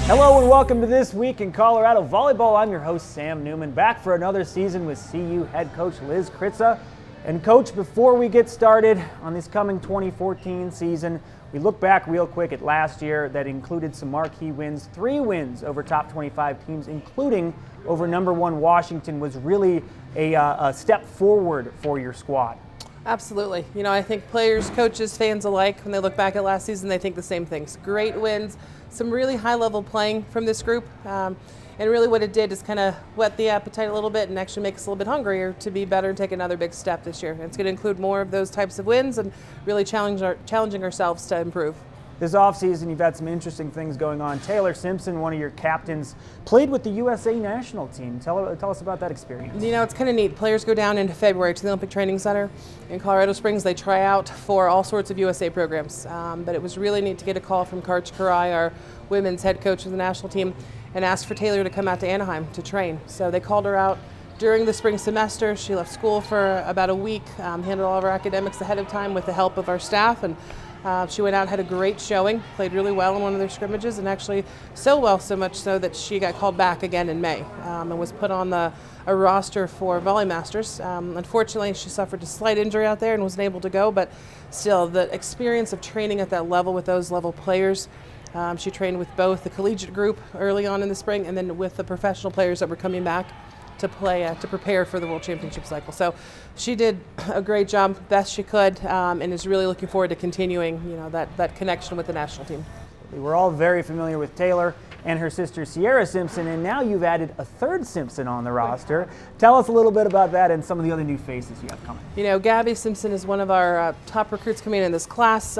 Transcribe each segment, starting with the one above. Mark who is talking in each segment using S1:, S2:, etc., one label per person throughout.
S1: Hello and welcome to This Week in Colorado Volleyball. I'm your host, Sam Neumann, back for another season with CU head coach Liz Kritza. And coach, before we get started on this coming 2014 season, we look back real quick at last year that included some marquee wins. 3 wins over top 25 teams, including over number 1 Washington, was really a step forward for your squad.
S2: Absolutely. You know, I think players, coaches, fans alike, when they look back at last season, they think the same things. Great wins, some really high-level playing from this group. And really what it did is kind of whet the appetite a little bit and actually make us a little bit hungrier to be better and take another big step this year. And it's going to include more of those types of wins and really challenging ourselves to improve.
S1: This offseason, you've had some interesting things going on. Taylor Simpson, one of your captains, played with the USA national team. Tell us about that experience.
S2: You know, it's kind of neat. Players go down into February to the Olympic Training Center in Colorado Springs. They try out for all sorts of USA programs. But it was really neat to get a call from Coach Karai, our women's head coach of the national team, and asked for Taylor to come out to Anaheim to train. So they called her out during the spring semester. She left school for about a week, handled all of our academics ahead of time with the help of our staff, and she went out, had a great showing, played really well in one of their scrimmages, and actually so much so that she got called back again in May and was put on a roster for Volley Masters. Unfortunately, she suffered a slight injury out there and wasn't able to go, but still, the experience of training at that level with those level players. She trained with both the collegiate group early on in the spring and then with the professional players that were coming back to play, to prepare for the World Championship cycle. So she did a great job, best she could, and is really looking forward to continuing, you know, that connection with the national team.
S1: We're all very familiar with Taylor and her sister Sierra Simpson, and now you've added a third Simpson on the roster. Tell us a little bit about that and some of the other new faces you have coming.
S2: You know, Gabby Simpson is one of our top recruits coming in this class.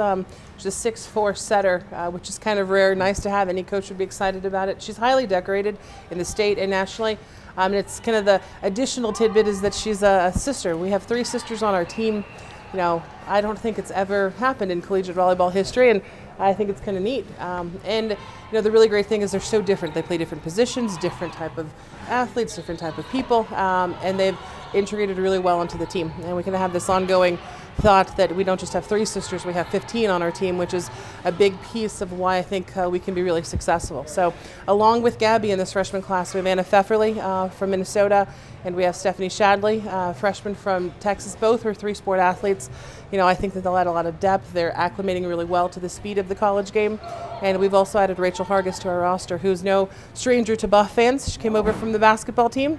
S2: She's a 6'4" setter, which is kind of rare, nice to have. Any coach would be excited about it. She's highly decorated in the state and nationally. And it's kind of the additional tidbit is that she's a sister. We have 3 sisters on our team. You know, I don't think it's ever happened in collegiate volleyball history, and I think it's kind of neat. And you know, the really great thing is they're so different. They play different positions, different type of athletes, different type of people, and they've integrated really well into the team. And we can have this ongoing thought that we don't just have 3 sisters, we have 15 on our team, which is a big piece of why I think we can be really successful. So along with Gabby in this freshman class, we have Anna Pfefferly from Minnesota, and we have Stephanie Shadley, freshman from Texas. Both are 3-sport athletes. You know, I think that they'll add a lot of depth. They're acclimating really well to the speed of the college game. And we've also added Rachel Hargis to our roster, who's no stranger to Buff fans. She came over from the basketball team,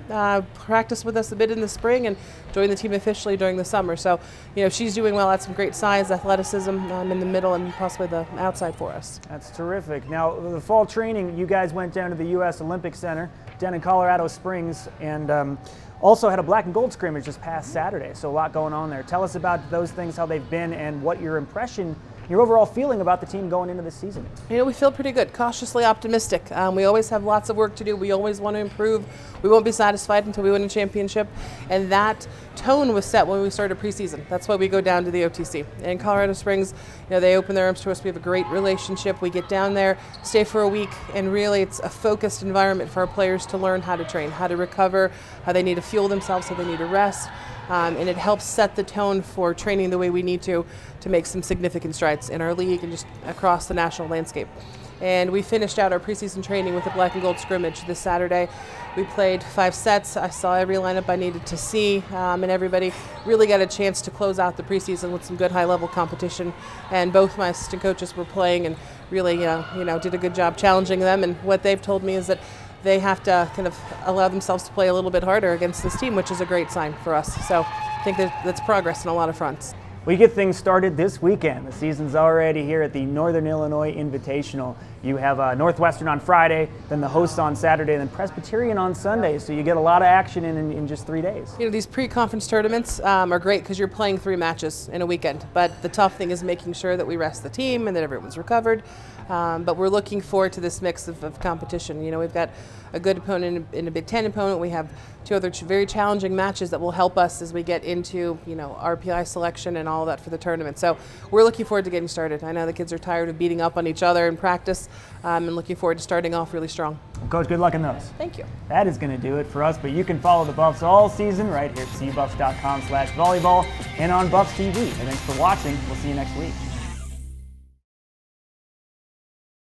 S2: practiced with us a bit in the spring, and joined the team officially during the summer. So, you know, she's doing well, had some great size, athleticism in the middle and possibly the outside for us.
S1: That's terrific. Now, the fall training, you guys went down to the U.S. Olympic Center down in Colorado Springs and also had a black and gold scrimmage this past Saturday. So a lot going on there. Tell us about those things, how they've been, and what your impression, your overall feeling about the team going into this season is.
S2: You know, we feel pretty good, cautiously optimistic. We always have lots of work to do. We always want to improve. We won't be satisfied until we win a championship. And that tone was set when we started preseason. That's why we go down to the OTC. In Colorado Springs, you know, they open their arms to us. We have a great relationship. We get down there, stay for a week, and really it's a focused environment for our players to learn how to train, how to recover, how they need to fuel themselves, how they need to rest. And it helps set the tone for training the way we need to make some significant strides in our league and just across the national landscape. And we finished out our preseason training with a black and gold scrimmage this Saturday. We played 5 sets. I saw every lineup I needed to see, and everybody really got a chance to close out the preseason with some good high-level competition. And both my assistant coaches were playing and really, did a good job challenging them. And what they've told me is that they have to kind of allow themselves to play a little bit harder against this team, which is a great sign for us. So I think that's progress on a lot of fronts.
S1: We get things started this weekend. The season's already here at the Northern Illinois Invitational. You have Northwestern on Friday, then the hosts on Saturday, then Presbyterian on Sunday. So you get a lot of action in just 3 days.
S2: You know, these pre-conference tournaments are great because you're playing 3 matches in a weekend. But the tough thing is making sure that we rest the team and that everyone's recovered. But we're looking forward to this mix of competition. You know, we've got a good opponent in a Big Ten opponent. We have 2 other very challenging matches that will help us as we get into, you know, RPI selection and all that for the tournament. So we're looking forward to getting started. I know the kids are tired of beating up on each other in practice, and looking forward to starting off really strong.
S1: Well, Coach, good luck in those.
S2: Thank you.
S1: That is going to do it for us, but you can follow the Buffs all season right here at cubuffs.com/volleyball and on Buffs TV. And thanks for watching. We'll see you next week.